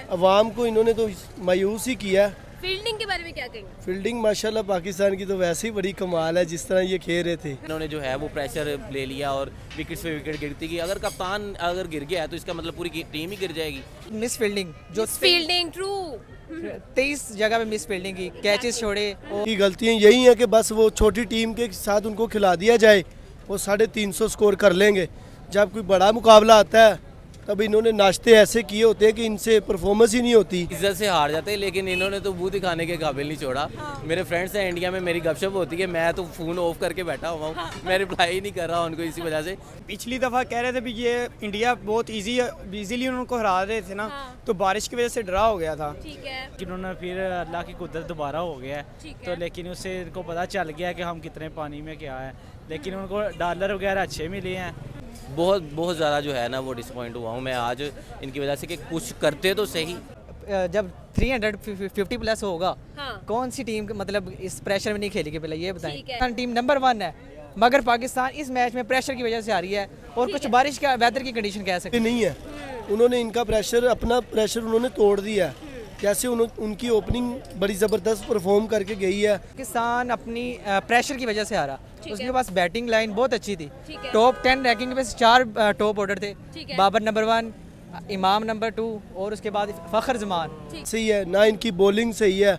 अवाम को इन्होंने तो मायूस ही किया। फील्डिंग के बारे में क्या कहेंगे? फील्डिंग माशाल्लाह पाकिस्तान की तो वैसे ही बड़ी कमाल है, जिस तरह ये खेल रहे थे। इन्होंने जो है वो प्रेशर ले लिया और विकेट्स पे विकेट गिरती गई। अगर कप्तान अगर गिर गया है तो इसका मतलब पूरी टीम ही गिर जाएगी। मिस फील्डिंग जो फील्डिंग ट्रू 23 जगह पे मिस फील्डिंग की, कैचेस छोड़े। की गलतियाँ यही हैं कि बस वो छोटी टीम के साथ उनको खिला दिया जाए, वो 350 स्कोर कर लेंगे। जब कोई बड़ा मुकाबला आता है तब इन्होंने नाश्ते ऐसे किए होते हैं कि इनसे परफॉर्मेंस ही नहीं होती। इज्जत से हार जाते हैं, लेकिन इन्होंने तो मुंह दिखाने के काबिल नहीं छोड़ा। मेरे फ्रेंड्स हैं इंडिया में, मेरी गपशप होती है, मैं तो फ़ोन ऑफ करके बैठा हुआ हूँ, मैं रिप्लाई ही नहीं कर रहा उनको इसी वजह से। पिछली दफ़ा कह रहे थे भी ये इंडिया बहुत इजीली उनको हरा रहे थे ना, तो बारिश की वजह से ड्रा हो गया था। ठीक है। इन्होंने फिर अल्लाह की कुदरत दोबारा हो गया है, तो लेकिन उससे इनको पता चल गया कि हम कितने पानी में क्या है, लेकिन उनको डॉलर वगैरह अच्छे मिले हैं। बहुत ज़्यादा जो है ना वो डिसअपॉइंट हुआ हूँ मैं आज इनकी वजह से कि कुछ करते तो सही। जब 350 प्लस होगा, हाँ। कौन सी टीम मतलब इस प्रेशर में नहीं खेलेगी, पहले ये ठीक है। बताएं। टीम नंबर 1 है, मगर पाकिस्तान इस मैच में प्रेशर की वजह से आ रही है और कुछ बारिश का वेदर की कंडीशन कह सकते नहीं है, उन्होंने इनका प्रेशर, अपना प्रेशर उन्होंने तोड़ दिया है। जैसे उनकी ओपनिंग बड़ी ज़बरदस्त परफॉर्म करके गई है। पाकिस्तान अपनी प्रेशर की वजह से आ रहा, ठीक उसके है। पास बैटिंग लाइन बहुत अच्छी थी। ठीक है। टॉप 10 रैंकिंग में 4 टॉप ऑर्डर थे। ठीक है। बाबर नंबर 1, इमाम नंबर 2 और उसके बाद फ़खर जमान। सही है ना, इनकी बॉलिंग सही है।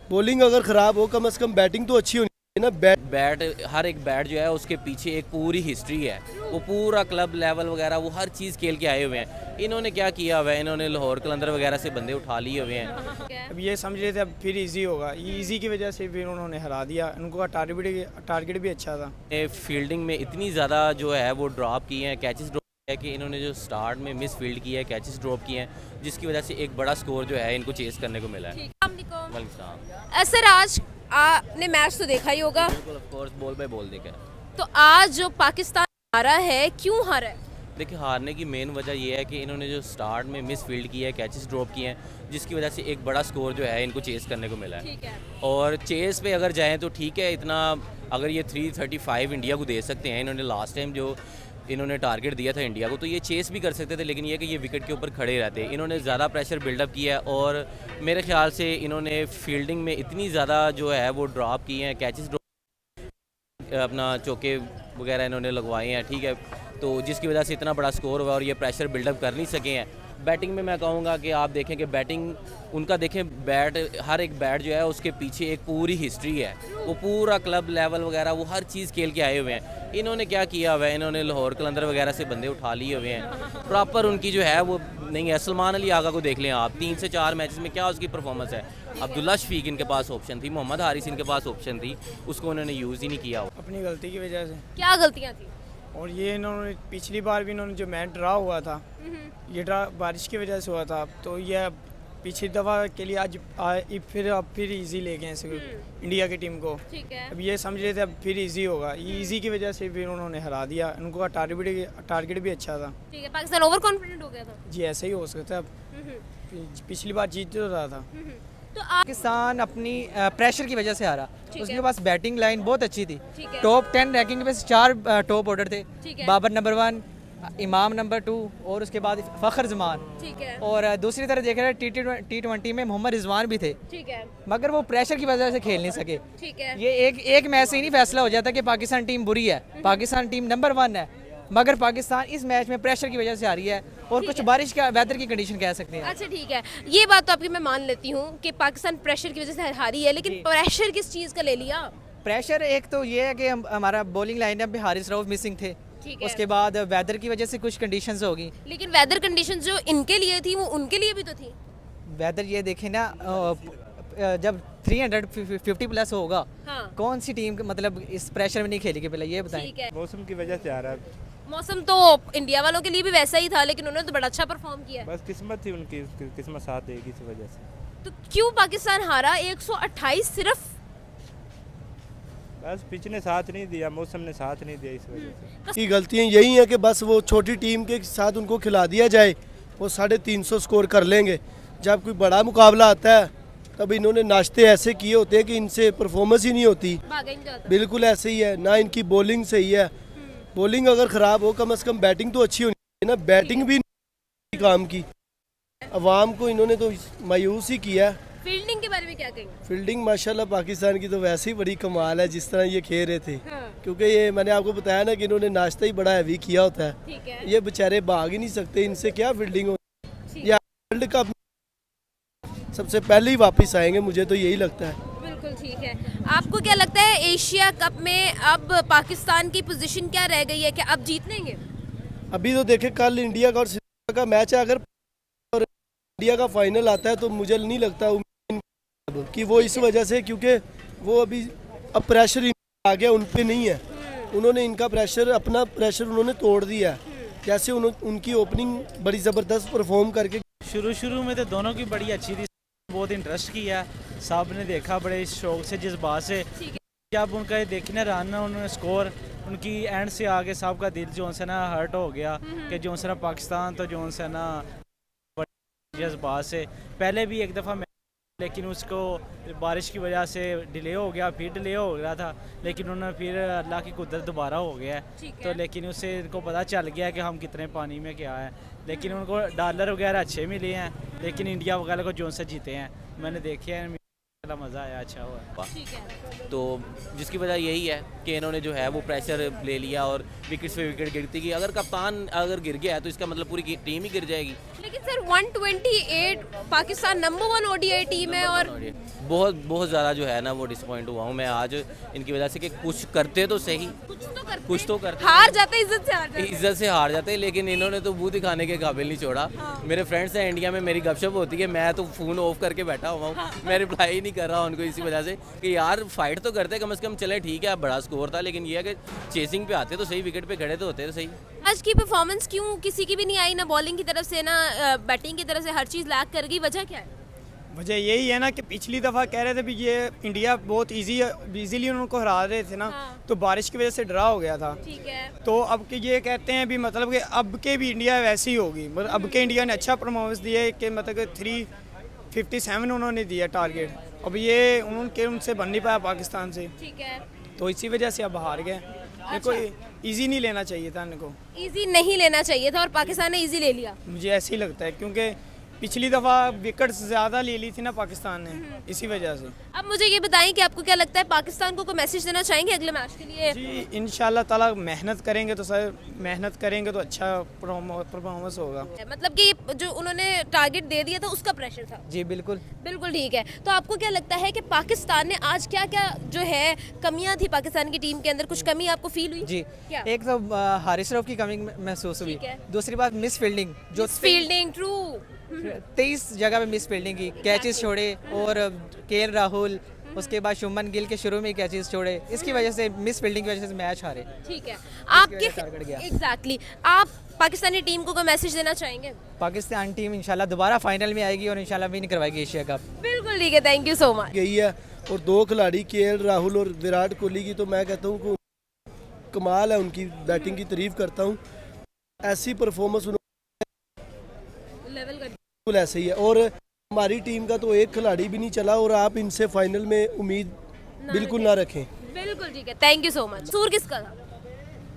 बॉलिंग अगर ख़राब हो, कम से कम बैटिंग तो अच्छी होनी चाहिए ना। बैट हर एक बैट जो है उसके पीछे एक पूरी हिस्ट्री है, वो पूरा क्लब लेवल वगैरह वो हर चीज़ खेल के आए हुए हैं। इन्होंने क्या किया हुआ है, इन्होंने लाहौर कलंदर वगैरह से बंदे उठा लिए हुए हैं। अब ये समझ रहे थे अब फिर इजी होगा, ये इजी की वजह से फिर उन्होंने हरा दिया। उनको टारगेट भी अच्छा था। फील्डिंग में इतनी ज़्यादा जो है वो ड्रॉप किए हैं, कैचेस ड्रॉप है कि इन्होंने जो स्टार्ट में मिस फील्ड किया है, कैचेस ड्रॉप किए हैं, जिसकी वजह से एक बड़ा स्कोर जो है इनको चेस करने को मिला है। सर आज आपने मैच तो देखा ही होगा, of course ball by ball देखा है। तो आज जो पाकिस्तान हारा है, क्यों हारा है? देखिए हारने की मेन वजह ये है कि इन्होंने जो स्टार्ट में मिस फील्ड किया है, कैचेस ड्रॉप किए हैं, जिसकी वजह से एक बड़ा स्कोर जो है इनको चेस करने को मिला है। ठीक है। और चेस पे अगर जाएं तो ठीक है, इतना अगर ये 335 इंडिया को दे सकते हैं, इन्होंने लास्ट टाइम जो इन्होंने टारगेट दिया था इंडिया को, तो ये चेस भी कर सकते थे, लेकिन ये कि ये विकेट के ऊपर खड़े रहते। इन्होंने ज़्यादा प्रेशर बिल्डअप किया है और मेरे ख्याल से इन्होंने फील्डिंग में इतनी ज़्यादा जो है वो ड्रॉप किए हैं, कैचेस अपना चौके वगैरह इन्होंने लगवाए हैं, ठीक है, तो जिसकी वजह से इतना बड़ा स्कोर हुआ और ये प्रेशर बिल्डअप कर नहीं सके हैं। बैटिंग में मैं कहूँगा कि आप देखें कि बैटिंग उनका देखें, बैट हर एक बैट जो है उसके पीछे एक पूरी हिस्ट्री है, वो पूरा क्लब लेवल वगैरह वो हर चीज़ खेल के आए हुए हैं। इन्होंने क्या किया हुआ है, इन्होंने लाहौर कलंदर वगैरह से बंदे उठा लिए हुए हैं, प्रॉपर उनकी जो है वो नहीं है। सलमान अली आगा को देख लें आप, 3 से 4 मैचेस में क्या उसकी परफॉर्मेंस है। अब्दुल्ला शफीक इनके पास ऑप्शन थी, मोहम्मद हारिस इनके पास ऑप्शन थी, उसको उन्होंने यूज़ ही नहीं किया। अपनी गलती की वजह से। क्या गलतियाँ थी? और ये इन्होंने पिछली बार भी इन्होंने जो मैच ड्रा हुआ था, ये ड्रा बारिश की वजह से हुआ था, तो ये पिछली दफ़ा के लिए आज फिर इजी ले गए हैं इंडिया की टीम को। ठीक है। अब ये समझ रहे थे अब फिर इजी होगा, ये इजी की वजह से फिर उन्होंने हरा दिया। उनको टारगेट भी अच्छा था। ठीक है। पाकिस्तान ओवर कॉन्फिडेंट हो गया था। जी ऐसा ही हो सकता है। अब पिछली बार जीत तो रहा था। तो आप पाकिस्तान अपनी प्रेशर की वजह से आ रहा, ठीक उसके है। पास बैटिंग लाइन बहुत अच्छी थी। ठीक है। टॉप 10 रैंकिंग में 4 टॉप ऑर्डर थे। ठीक है। बाबर नंबर 1, इमाम नंबर 2 और उसके बाद फ़खर जमान। ठीक है। और दूसरी तरफ देख रहे हैं T20 में मोहम्मद रिजवान भी थे, ठीक है। मगर वो प्रेशर की वजह से खेल नहीं सके। ठीक है। ये एक मैच से ही नहीं फैसला हो जाता कि पाकिस्तान टीम बुरी है। पाकिस्तान टीम नंबर 1 है, मगर पाकिस्तान इस मैच में प्रेशर की वजह से आ रही है और कुछ बारिश का वेदर की कंडीशन कह सकते हैं। अच्छा ठीक है, ये बात तो आपकी मैं मान लेती हूँ कि पाकिस्तान प्रेशर की वजह से हारी है, लेकिन प्रेशर किस चीज़ का ले लिया? प्रेशर एक तो ये है कि हमारा बॉलिंग लाइनअप में हारिस रऊफ मिसिंग थे। ठीक है। उसके बाद वेदर की वजह से कुछ कंडीशंस होगी। लेकिन वेदर कंडीशंस जो इनके लिए थी वो उनके लिए भी तो थी। वेदर ये देखें ना, जब 350 प्लस होगा, हाँ। कौन सी टीम मतलब इस प्रेशर में नहीं खेलेगी, पहले ये बताएं। ठीक है। मौसम की वजह से आ रहा है। मौसम तो इंडिया वालों के लिए भी वैसा ही था, लेकिन उन्होंने तो बड़ा अच्छा परफॉर्म किया। बस किस्मत थी उनकी, किस्मत साथ देगी इस वजह से। तो क्यों पाकिस्तान हारा? 128 सिर्फ। बस पिच ने साथ नहीं दिया, मौसम ने साथ नहीं दिया, इस वजह से। की गलतियाँ यही हैं कि बस वो छोटी टीम के साथ उनको खिला दिया जाए, वो 350 स्कोर कर लेंगे। जब कोई बड़ा मुकाबला आता है तब इन्होंने नाश्ते ऐसे किए होते हैं कि इनसे परफॉर्मेंस ही नहीं होती। भागा ही नहीं जाता। बिल्कुल ऐसे ही है ना, इनकी बॉलिंग सही है। बॉलिंग अगर ख़राब हो, कम से कम बैटिंग तो अच्छी होनी चाहिए ना, बैटिंग भी नहीं काम की। अवाम को इन्होंने तो मायूस ही किया। फील्डिंग के बारे में क्या कहेंगे? फील्डिंग माशाल्लाह पाकिस्तान की तो वैसे ही बड़ी कमाल है जिस तरह ये खेल रहे थे। हाँ। क्योंकि ये मैंने आपको बताया ना कि इन्होंने नाश्ता ही बड़ा हैवी किया होता है। ठीक है। ये बेचारे भाग ही नहीं सकते, इनसे क्या फील्डिंग होती। ये वर्ल्ड कप सबसे पहले ही वापस आएंगे, मुझे तो यही लगता है। बिल्कुल ठीक है। आपको क्या लगता है एशिया कप में अब पाकिस्तान की पोजीशन क्या रह गई है, क्या अब जीत लेंगे? अभी तो देखे कल इंडिया का और श्रीलंका का मैच है, अगर और इंडिया का फाइनल आता है तो मुझे नहीं लगता कि वो इस वजह से, क्योंकि वो अभी अब प्रेशर आ गया उन पे नहीं है। उन्होंने इनका प्रेशर, अपना प्रेशर उन्होंने तोड़ दिया है। जैसे उनकी ओपनिंग बड़ी ज़बरदस्त परफॉर्म करके शुरू में तो दोनों की बड़ी अच्छी थी, बहुत इंटरेस्ट किया, सब ने देखा बड़े शौक से जज्बात से। जब उनका देखी ना रन उन्होंने स्कोर, उनकी एंड से आगे सबका दिल जो है ना हर्ट हो गया कि जो है ना पाकिस्तान तो जो है ना जज्बात से पहले भी एक दफ़ा, लेकिन उसको बारिश की वजह से डिले हो गया, फिर डिले हो गया था, लेकिन उन्होंने फिर अल्लाह की कुदरत दोबारा हो गया है। तो लेकिन उससे इनको पता चल गया कि हम कितने पानी में क्या है, लेकिन उनको डॉलर वगैरह अच्छे मिले हैं, लेकिन इंडिया वगैरह को जो से जीते हैं मैंने देखे हैं, मज़ा आया, अच्छा हुआ। तो जिसकी वजह यही है कि इन्होंने जो है वो प्रेशर ले लिया और विकेट पे विकेट गिरती गई। अगर कप्तान अगर गिर गया है तो इसका मतलब पूरी टीम ही गिर जाएगी। लेकिन sir 128 Pakistan number 1 ODI team है और बहुत ज़्यादा जो है ना वो डिसअपॉइंट हुआ हूँ मैं आज इनकी वजह से कि कुछ करते तो सही, कुछ तो करते, हार जाते, इज्जत से हार जाते, लेकिन इन्होंने तो मुंह दिखाने के काबिल नहीं छोड़ा। मेरे फ्रेंड्स हैं इंडिया में, मेरी गपशप होती है, मैं तो फ़ोन ऑफ करके बैठा हुआ हूँ, मैं रिप्लाई ही नहीं कर रहा उनको इसी वजह से कि यार फाइट तो करते कम से कम, चले ठीक है बड़ा स्कोर था, लेकिन ये है कि चेसिंग पे आते तो सही, विकेट पे खड़े तो होते तो सही। आज की परफॉर्मेंस क्यों किसी की भी नहीं आई, ना बॉलिंग की तरफ से ना बैटिंग की तरफ से, हर चीज़ लैग कर गई, वजह क्या है? वजह यही है ना कि पिछली दफ़ा कह रहे थे भी ये इंडिया बहुत इजीली उनको हरा रहे थे ना, तो बारिश की वजह से ड्रा हो गया था। ठीक है। तो अब के ये कहते हैं भी मतलब कि अब के भी इंडिया वैसी ही होगी, मतलब अब के इंडिया ने अच्छा परफॉर्मेंस दिया है कि मतलब कि 357 उन्होंने दिया टारगेट, अब ये उनसे बन नहीं पाया पाकिस्तान से, ठीक है, तो इसी वजह से अब हार गए। इनको ईजी नहीं लेना चाहिए था, इनको इजी नहीं लेना चाहिए था और पाकिस्तान ने इजी ले लिया। मुझे ऐसे ही लगता है, क्योंकि पिछली दफ़ा विकेट ज़्यादा ले ली थी ना पाकिस्तान ने, इसी वजह से। अब मुझे ये बताएं कि आपको क्या लगता है पाकिस्तान को कोई मैसेज देना चाहेंगे अगले मैच के लिए? जी इंशाल्लाह ताला मेहनत करेंगे तो सर, मेहनत करेंगे तो अच्छा परफॉर्मेंस होगा। मतलब कि जो उन्होंने टारगेट दे दिया था उसका प्रेशर था। जी बिल्कुल बिल्कुल ठीक है। तो आपको क्या लगता है कि पाकिस्तान ने आज क्या क्या जो है कमियां थी पाकिस्तान की टीम के अंदर, कुछ कमी आपको फील हुई? जी क्या? एक तो हारिस रऊफ की कमी महसूस हुई, ठीक है। दूसरी बात मिस फील्डिंग, जो फील्डिंग ट्रू 23 जगह पे मिस फील्डिंग की, कैचेस छोड़े, और केएल राहुल, उसके बाद शुभमन गिल के शुरू में कैचेस छोड़े, इसकी वजह से मिस फील्डिंग की वजह से मैच हारे। ठीक है। आपके टारगेट गया। एग्जैक्टली आप पाकिस्तानी टीम को कोई मैसेज देना चाहेंगे? पाकिस्तान टीम इंशाल्लाह दोबारा फाइनल में आएगी और इंशाल्लाह विन करवाएगी एशिया कप। बिल्कुल ठीक है, थैंक यू सो मच। यही है, और 2 खिलाड़ी केएल राहुल और विराट कोहली की तो मैं कहता हूँ कि कमाल है, उनकी बैटिंग की तारीफ करता हूँ। ऐसी परफॉर्मेंस लेवल कर बिल्कुल ऐसे ही है, और हमारी टीम का तो एक खिलाड़ी भी नहीं चला, और आप इनसे फाइनल में उम्मीद बिल्कुल ना रखें। बिल्कुल ठीक है, थैंक यू सो मच। कसूर किसका था?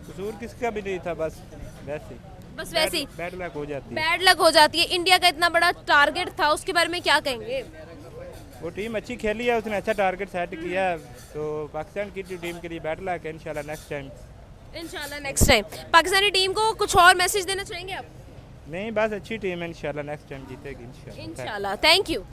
कसूर किसका भी नहीं था, बस वैसे बस वैसे ही बैड लक हो जाती है। बैड लक हो जाती है। इंडिया का इतना बड़ा टारगेट था, उसके बारे में क्या कहेंगे? वो टीम अच्छी खेली है, उसने अच्छा टारगेट सेट किया है, तो पाकिस्तान की टीम के लिए बैड लक है। इंशाल्लाह नेक्स्ट टाइम पाकिस्तानी टीम को कुछ और मैसेज देना चाहेंगे आप? नहीं, बस अच्छी टीम है, इंशाल्लाह नेक्स्ट टाइम जीतेगी इंशाल्लाह। इंशाल्लाह, थैंक यू।